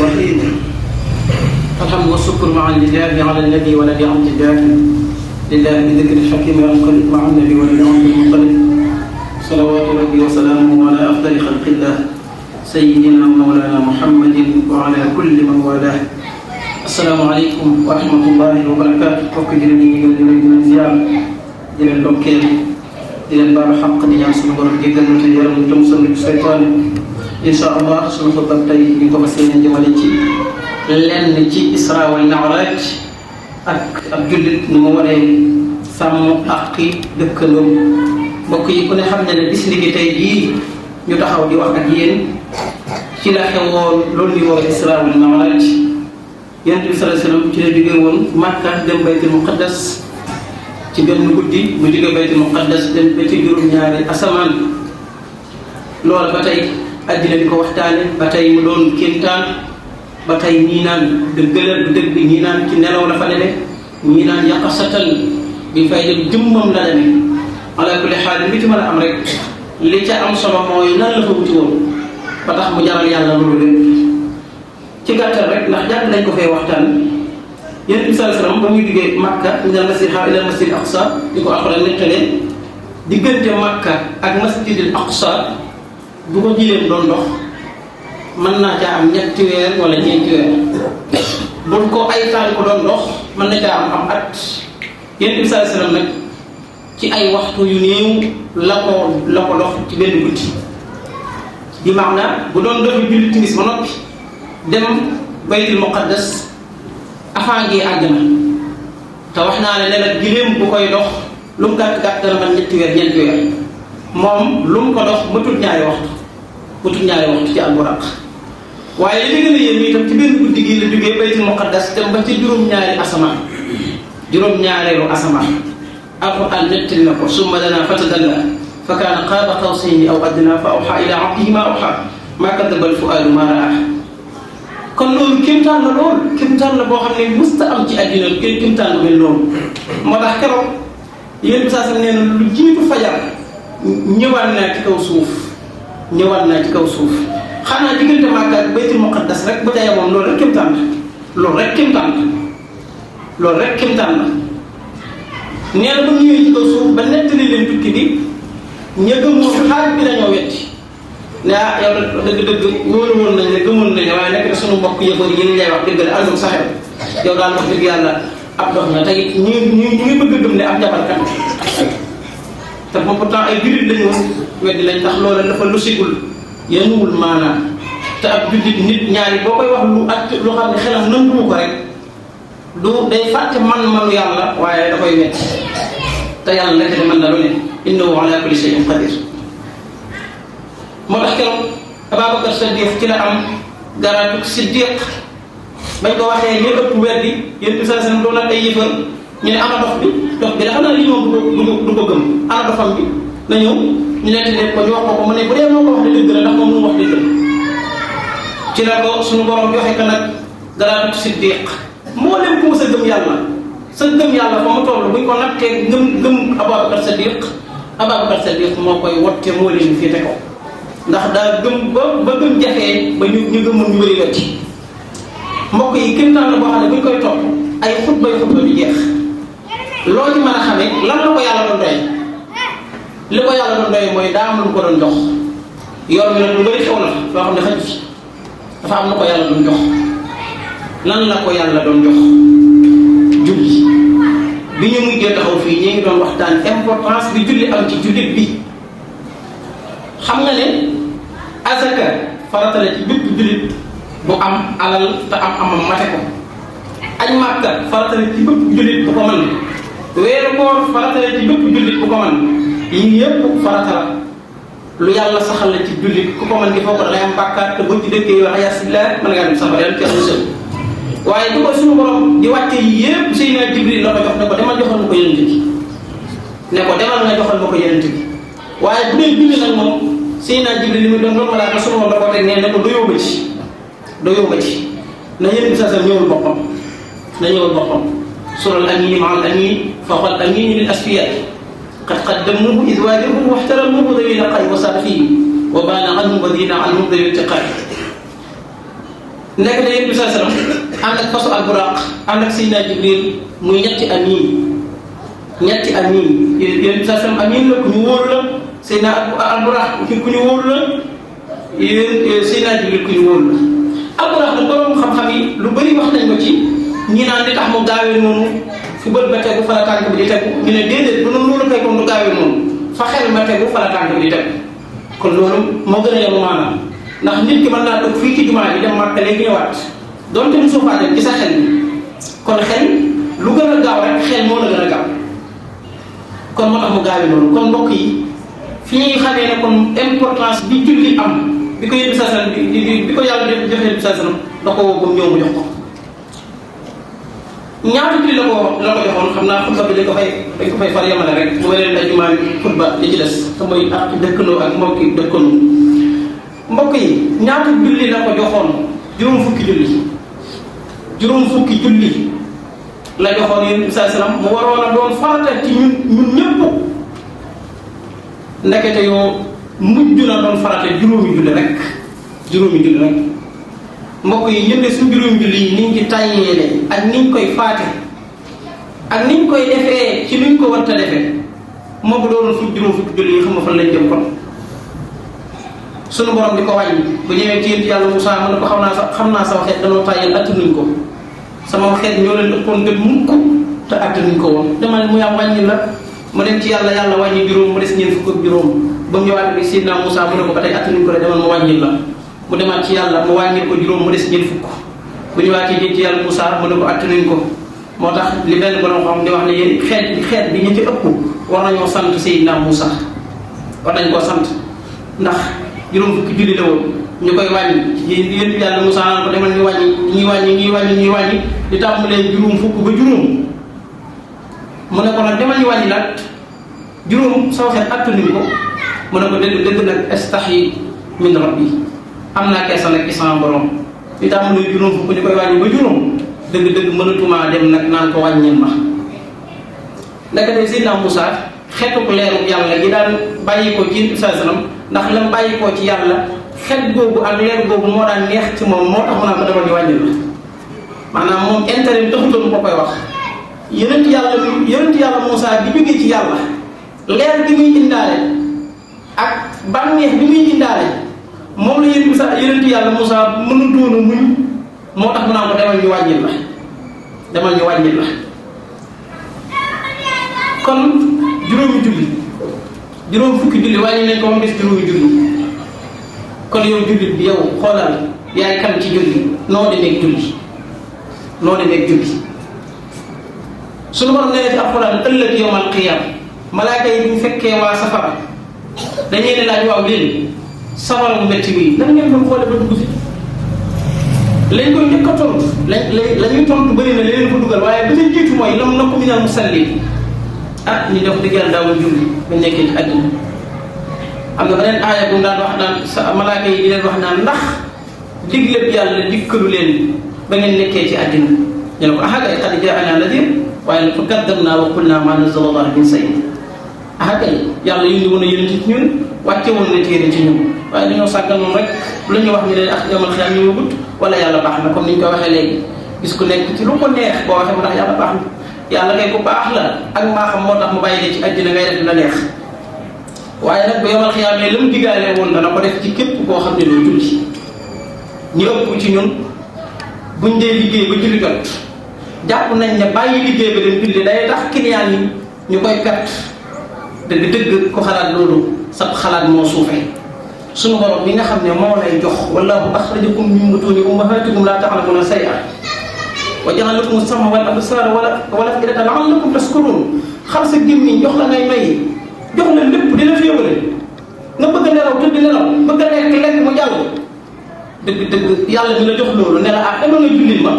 الرحيم الحمد والشكر معا لله على النبي ولد عبد الله لله بذكر الحكيم والقلب مع النبي ولد عبد المطلب صلوات ربي وسلامه على أفضل خلق الله سيدنا ومولانا محمد وعلى كل من والاه. السلام عليكم ورحمة الله وبركاته. bokk jullit yi ñu ngi leen di ziar di leen dokkeel di leen baalu xaq di ñaan suñu borom jéggal ñu te yaram ñu jëm sunu seytaane. incha allah suñu xutba tey ñu ko fas yéene jëmale ci lenn ci Isra wal Mi'raj ak jullit ni mu waree sàmm àqi dëkkandoom. mbokk yi ku ne xam ne bis ni ki tey jii ñu taxaw di wax ak yéen ci la xewoon loolu ñu woo Isra wal Mi'raj. Yonent bi sallallahu alayhi wasallam ci la jóge woon Makka dem Baytul Muqaddas ci benn guddi mu jóge Baytul Muqaddas dem ba ci juróom-ñaari asamaan. loolu ba tey addina di ko waxtaane ba tey mu doon kéemtaan ba tey ñii naan dëgg-la du dëgg ñii naan ci nelaw la fa ne ñii naan yaqasatan bi fay dem jëmmam la demee. ala kulli xaal li ci mën a am rek li ca am solo mooy nan la fa wuti woon ba tax mu jaral yàlla loolu lépp. ci gàttal rek ndax jàpp nañ ko fee waxtaan Yonent bi sallallahu alayhi wasallam ba muy jógee Makka minal masjidil haram ilal masjidil aqsa di ko Alxuraan nettalee diggante Makka ak masjidil aqsa bu ko jileem doon dox mën naa caa am ñetti weer wala ñeenti weer buñ ko ay taal ko doon dox mën na caa am at. Yonent bi sallallahu alayhi wasallam nag ci ay waxtu yu néew la ko dox ci benn guddi di maanaam bu doon doxi julli timis ba noppi dem Baytul Muqaddas avant gi àgg na te wax naa ne nag giléem bu koy dox lu mu gàtt gàtt dana man ñetti weer ñeenti weer moom lu mu ko dox matut ñaari waxtu ci alburaq. waaye li gën a yéem itam ci benn guddi gi la jógee Baytul Muqaddas dem ba ci juróom-ñaareelu asamaan. Alxuraan nettali na ko summa danaa fatadalla fa kaana qaaba qawsayni aw adnaa fa awhaa ilaa abdihi maa awhaa maa kadaba al-fu'aadu maa ra'aa. kon loolu kéemtaan la lool kéemtaan la boo xam ne musta am ci àddina kéemtaan lu mel noonu. moo tax keroog yéen bi saa sam nee na lu jiitu fajar ñëwaat naa ci kaw suuf xanaa diggante Makka ak Baytul Muqaddas rek bu ca yemoon loolu rek kéemtaan la nee na ba mu ñëwee ci kaw suuf ba nettali leen tukki bi ña gëmoon xaaj bi dañoo wetti ne yow dëgg-dëgg wóolu woon nañ ne gëmoon nañ waaye nekk na sunu mbokk yëppar yi ñu lay wax dëgg la àndum saxew yow daal wax dëgg yàlla ab dox nga tey ñu ngi bëgg a gëm ne ab jabarkat te moom pourtant ay jullit lañu woon weddi lañ tax loola dafa lu sigul yenuwul maanaam te ab jullit nit ñaari boo koy wax lu xam ne xelam nanguwu ko rek du day fàtte man-manu yàlla waaye da koy wetti te yàlla nekk de mën na lu ne innahu ala kulli shay'in qadir. moo tax keroog Abubakar Siddiq ci la am garaatu Siddiq bañ ko waxee ñu ëpp weddi Yonent bi sallallahu alayhi wasallam doon ak ay yëfër ñu ne ana dox bi dafa naa li moom du ko gëm ana dofam bi na ñëw ñu netti ne ko ñu wax ko mu ne bu dee moo ko wax de dëgg la ndax moom mu wax dëgg la ci la ko suñu borom joxe ko nag garaatu Siddiq. moo leen ko sa gëm yàlla fa mu toll buñ ko nattee gëm Abubakar Siddiq moo koy wotte moo leen féete ko ndax daa gëm ba gëm jafee ba ñu gëmoon ñu bëri wetti. mbokk yi kéemtaan la boo xam ne buñ koy topp ay xutba du jeex. loo ci mën a xamee lan la ko yàlla doon doy li ko yàlla doon doy mooy daa am lu ko doon jox yoon bi nag lu bëri xew na loo xam ne xaju dafa am lu ko yàlla doon jox. lan la ko yàlla doon jox julli bi ñu mujjee taxaw fii ñu ngi doon waxtaan importance bi julli am ci jullit bi. xam nga ne azaka farata la ci bépp jullit bu am alal te amam mate ko. añ Makka farata la ci bépp jullit bu ko mën weeru koor farata la ci bépp jullit bu ko mën yii yëpp farata la lu yàlla saxal la ci jullit ku ko mën di foo ko da ngay am bàkkaar te buñ ci dëkkee yi wax yaasillah mën ngaa dem safara yàlla ci musal. waaye du ko suñu borom di wàcce yi yëpp Seydina Jibril la ko jox ne ko demal joxal ma ko Yonent bi waaye bu dee julli nag moom Seydina Jibril li muy doon malaaka suñu borom da ko teg ne ko doyoo ma ci na Yonent bi saa sam ñëwul boppam sural amini ma'al amini fawqal amini lil asfiyaa qad qaddamuhu idh wajahuhu wahtaramuhu dawil laqa'i wa safihi wa baana anhum badina anhum dawil tiqa'i nekk na yéen bi saa salaam ànd ak fasu alburaq ànd ak Seydina Jibril muy ñetti amiin yéen bi saa salaam amiin la ku ñu wóoru la Seydina alburaq ku ñu wóoru la yéen Seydina Jibril ku ñu wóoru la alburaq nag borom xam-xam yi lu bëri wax nañ ko ci ñi naan li tax mu gaawee noonu fu bët ba tegu fa la tànk bi di tegu ñu ne déedéet bu noonu loolu kay comme du gaawee noonu fa xel ma tegu fa la tànk bi di tegu kon loolu moo gën a yemu maanaam ndax nit ki mën naa toog fii ci jumaa bi dem Makka léegi ñëwaat donte mu suufaa dem ci sa xel bi kon xel lu gën a gaaw rek xel moo la gën a gaaw kon moo tax mu gaawee noonu kon mbokk yi fi ñuy xamee ne kon importance bi julli am bi ko yëpp saa sallam bi ko yàlla def joxe yëpp saa sallam da ko woo ba mu ñëw mu jox ko ñaata julli la ko joxoon xam naa xutba bi dañ ko fay far yemale rek bu weneen ay jumaa xutba li ci des te mooy ak dëkkandoo ak mbokki dëkkandoo mbokk yi ñaata julli la ko joxoon juróom fukki julli la joxoon yéen bi saa salaam mu waroon a doon farata ci ñun ñëpp ndekete yoo mujj na doon farata juróomi julli rek mbokk yi ñun de suñu juróomi julli yi niñ ci tàyyeele ak niñ koy faate ak niñ koy defee ci luñ ko war a defee moo bu doon juróom fukki julli yi xam nga fan lañ jëm kon sunu borom di ko wàññi bu ñëwee ci yàlla Moussa mu ne ko xam naa sama xeet danoo tàyyeel attanuñ ko sama xeet ñoo leen ëppoon te mukk te attanuñ ko woon demal mu yam wàññi la mu dem ci yàlla wàññi juróom mu des ñeent fukk ak juróom ba mu ñëwaat bi Seydina Moussa mu ne ko ba tey attanuñ ko de demal mu wàññi la mu demaat ci yàlla mu wàññi ko juróom mu des ñeent fukk bu ñëwaatee ci yàlla Moussa mu ne ko attanuñ ko moo tax li benn borom xam di wax ne yéen xeet bi ñu ci ëpp war nañoo sant Seydina Moussa war nañ koo sant ndax juróom fukki julli la woon ñu koy wàññi yéen yàlla Moussa naan ko demal ñu wàññi di tàmbalee juróom fukk ba juróom mu ne ko nag demal ñu wàññi nag juróom soo xeet attanuñ ko mu ne ko dëgg nag astaxyi min rabbi am naa kersa nag ci sama borom di tàmbalee juróom fukk ñu koy wàññi ba juróom dëgg mënatumaa dem nag naan ko wàññil ma ndeke de Seydina Moussa xeetu ko leeru yàlla gi daan bàyyi ko ci sallam ndax lam bàyyi koo ci yàlla xet googu ak leer googu moo daan neex ci moom moo tax mu naan ko demal ñu wàññil la maanaam moom intérêt bi taxutoon ko koy wax yonent yàlla Moussa bi jógee ci yàlla leer bi muy indaale ak bànneex bi muy indaale moom la yonent yàlla Moussa mënutoon a muñ moo tax mu naan ko demal ñu wàññil la kon juróom fukki julli wàññi nañ ko moom des juróomi julli kon yow jullit bi yow xoolal yaay kan ci julli noo demeeg julli suñu borom nee na ci alxuraan ëllëg yawmal qiyaam malaaka yi bu ñu fekkee waa safara dañuy ne laaj waaw leen safara bu metti bii nan ngeen doon xoole ba dugg fi lañ koy njëkk a tontu la ñuy tontu bëri na leen fa dugal waaye ba ca jiitu mooy lam naku minal musalliin ñu def dëgg yàlla daawul julli ba nekkee ci àddina am na beneen aaya bu mu daan wax naan sa malaaka yi di leen wax naan ndax digleb yàlla dikkalu leen ba ngeen nekkee ci àddina ñu ne ko kay qad jaa'anaa nadiir waaye nag fa kaddabnaa wa qulnaa maa nazzala Allaahu min shay'in kay yàlla yónni woon na yonent ci ñun wàcce woon na téere ci ñun waaye dañoo sàggal moom rek lu ñu wax ñu ne yawmal qiyaama ñëwagut wala yàlla baax na comme ni ñu ko waxee léegi gis ku nekk ci lu ko neex boo waxee mu tax yàlla baax na yàlla kay ku baax la ak mbaaxam moo tax mu bàyyi de ci àddina ngay def la neex waaye nag bu yawmal qiyaama la mu diggaale woon dana ko def ci képp koo xam ne doo julli ñu ëpp ci ñun buñ dee liggéey ba julli jot jàpp nañ ne bàyyi liggéey ba dem julli day tax client yi ñu koy perte dëgg ko xalaat loolu sa xalaat moo suufee suñu borom bi nga xam ne moo lay jox wallaahu axrajakum min butuuni ummahaatikum laa ta'lamuuna shay'an wa ja'ala lakum as-sam'a wal absaara wal af'idata la'allakum tashkuruun xar sa gémmiñ jox la ngay may jox la lépp dina féewale nga bëgg a nelaw tëdd nelaw bëgg a lekk mu jàll dëgg yàlla mi la jox loolu ne la dama nga jullil ma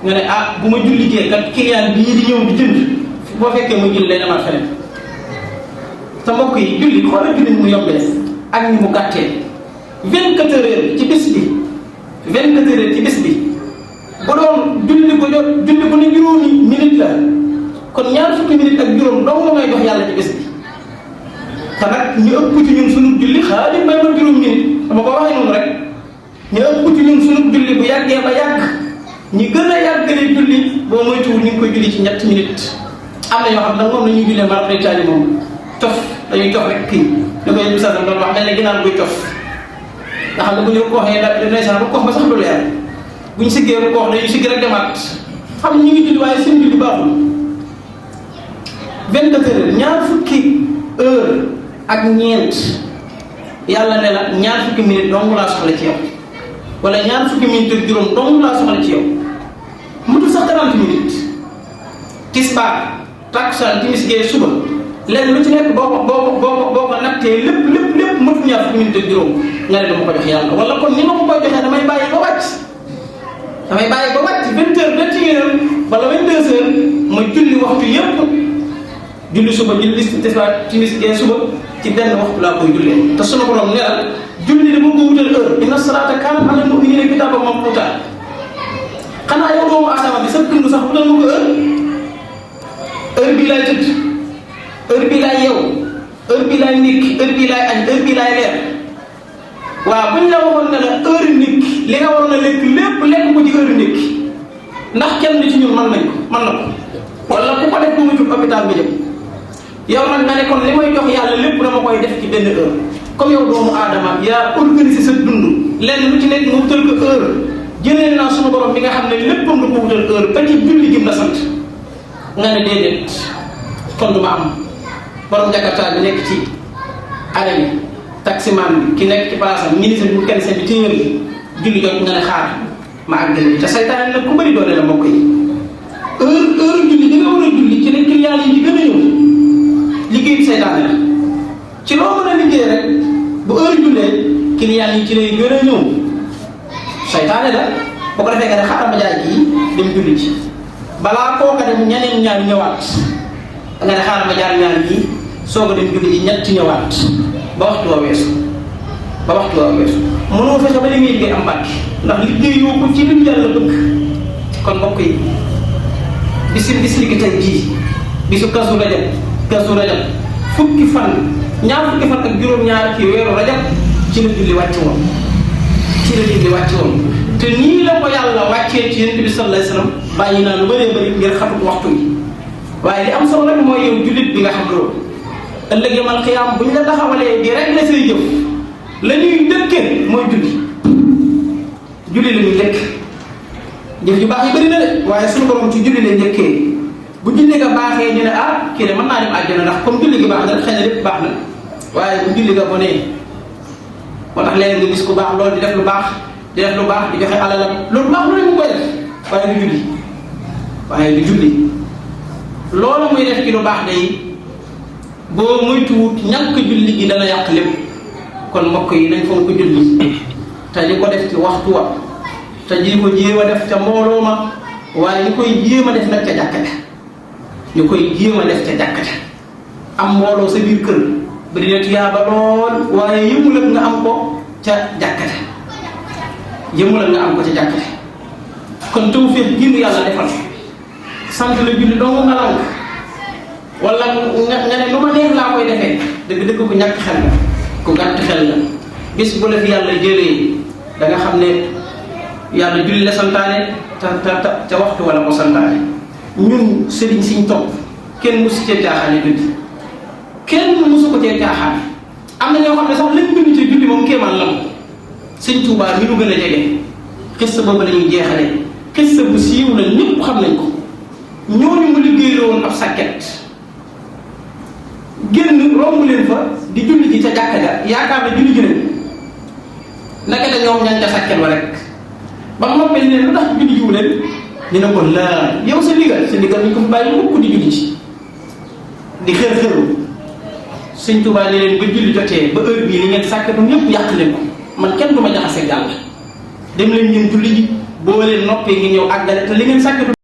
nga ne bu ma julli jee kat client bii di ñëw di jënd boo fekkee muy julli lay demaat feneen sa mbokk yi julli xoolal julli mu yombee ak ni mu gàttee 24 heures ci bis bi 24 heures ci bis bi bu doon julli ko jot julli ko ne juróomi minute la kon ñaar fukki minute ak juróom dong ngay jox yàlla ci bis bi te nag ñu ëpp ci ñun suñu julli xaalis may ma juróom minute dama ko waxee noonu rek ñu ëpp ci ñun sunu julli bu yàggee ba yàgg ñi gën a yàggalee julli boo moytuwul ñu ngi koy julli ci ñetti minutes. am na ñoo xam nag moom la ñuy jullee mara day moom cof dañuy cof rek kii da koy yëngu sax doon wax mel ne ginnaaw buy cof nga xam ne bu ñu ko waxee ndeysaan bu ko wax ba sax du leer bu ñu siggee ko wax dañuy sigg rek demaat xam ne ñu ngi julli waaye seen julli baaxul. 22 heures ñaar fukki heure ak ñeent yàlla ne la ñaar fukki minutes dong laa soxla ci yow wala ñaar fukki minutes ak juróom dong laa soxla ci yow mutul sax 30 minutes. tisbaar takkusaan timis gee suba lenn lu ci nekk boo ko nattee lépp mëtu ñaar fukki minutes ak juróom nga ne dama ko jox yàlla wala kon ni ma ko koy joxee damay bàyyi ba wàcc 20 heures 21 heures wala 22 heures ma julli waxtu yépp julli suba julli tisbaar timis gee suba ci benn waxtu laa koy jullee te sunu borom ne la julli dama ko wutal heure inna salaata kaanat alal mu'miniina kitaaban mawquuta xanaa yow doomu aadama bi sa dund sax wutal ma ko heure bii laay tëdd heure bii laay yeewu heure bii laay ndékki heure bii laay añ heure bii laay reer waaw buñ la waxoon ne la heure ndékki li nga waroon a lekk lekk ko ci heure ndékki ndax kenn ci ñun mën na ko wala ku ko def bu mu jub hôpital bi jëm yow nag nga ne kon li may jox yàlla lépp dama koy def ci benn heure comme yow doomu aadama yaa organisé sa dund lenn lu ci nekk nga wutal ko heure jëlee naa sunu borom bi nga xam ne léppam nga ko wutal heure ba ci julli gi la sant nga ne déedéet kon du ma am borom jakarta bi nekk ci arrêt bi taximan bi ki nekk ci palaasam ministre bu kenn seen bi téeméer bi julli jot nga ne xaar ma àggal bi te saytaan nag ku bëri doole la mbokk yi heure julli di nga war a julli ci ne client yi di gën a ñëw liggéey bi saytaan la ci loo mën a liggéey rek bu heure jullee client yi ci lay gën a ñëw saytaane la boo ko defee nga ne xaaral ma jaay kii dem julli ci balaa kooka dem ñeneen ñaar ñëwaat nga ne xaaral ma jaar ñaar ñii soog a dem julli ji ñetti ñëwaat ba waxtu waa weesu mënoo fexe ba li ngay liggéey am barke ndax liggéey yoo ko ci lim yàlla bëgg kon mbokk yi bis li ki tey jii bisu kasu rajab fukki fan ak juróom-ñaar ci weeru rajab ci la julli wàcc woon te nii la ko yàlla wàccee ci yonent bi sallallahu alayhi wasallam bàyyi naa lu bëree bëri ngir xatut waxtu bi waaye li am solo rek mooy yow jullit bi nga xam loolu ëllëg yamal xiyaam bu ñu la taxawalee di rek la say jëf la ñuy dëkkee mooy julli la ñuy lekk jëf yu baax yi bëri na de waaye suñu borom ci julli lay njëkkee bu julli nga baaxee ñu ne kii de mën naa dem àjjana ndax comme julli gi baax na rek xëy na lépp baax na waaye bu julli nga bonee moo tax léegi nga gis ku baax loolu di def lu baax di joxe alalam loolu baax lu ne mu koy def waaye du julli loolu muy def ci lu baax day boo moytuwut ñàkk julli gi dana yàq lépp kon mbokk yi nañ fonk julli te di ko def ci waxtu wa te di ko jéem a def ca mbooloo ma waaye ñu koy jéem a def nag ca jàkka ja am mbooloo sa biir kër bari na tuyaaba lool waaye yëmul ak nga am ko ca jàkka ja kon tawfiix gi nu yàlla defal sant la julli dong nga lank wala nga ne lu ma neex laa koy defee dëgg ku ñàkk xel la ku gàtt xel la bis bu la fi yàlla jëlee da nga xam ne yàlla julli la santaane ca waxtu wala ko santaane ñun sëriñ siñ topp kenn musu cee caaxaane julli kenn musu ko cee caaxaane am na ñoo xam ne sax lañ bind ci julli moom kéemaan la sëñ Tuubaa mi nu gën a jege xissa boobu la ñuy jeexale xissa bu siiw la ñëpp xam nañ ko ñooñu mu liggéey woon ab sàkket génn romb leen fa di julli ji ca jàkka ja yaakaar na julli ji leen naka da ñoom ñan ca sàkket wa rek ba mu noppee leen lu tax julli jiwu leen ñu ne ko laa yow sa ndigal ñu ko fi bàyyi mukk di julli ci di xër-xëru sëñ Tuubaa ne leen ba julli jotee ba heure bii li ngeen sàkketu ñëpp yàq leen ko man kenn du ma jaxase yàlla dem leen ngeen julli ji boo leen noppee ngi ñëw àggale te li ngeen sàkketu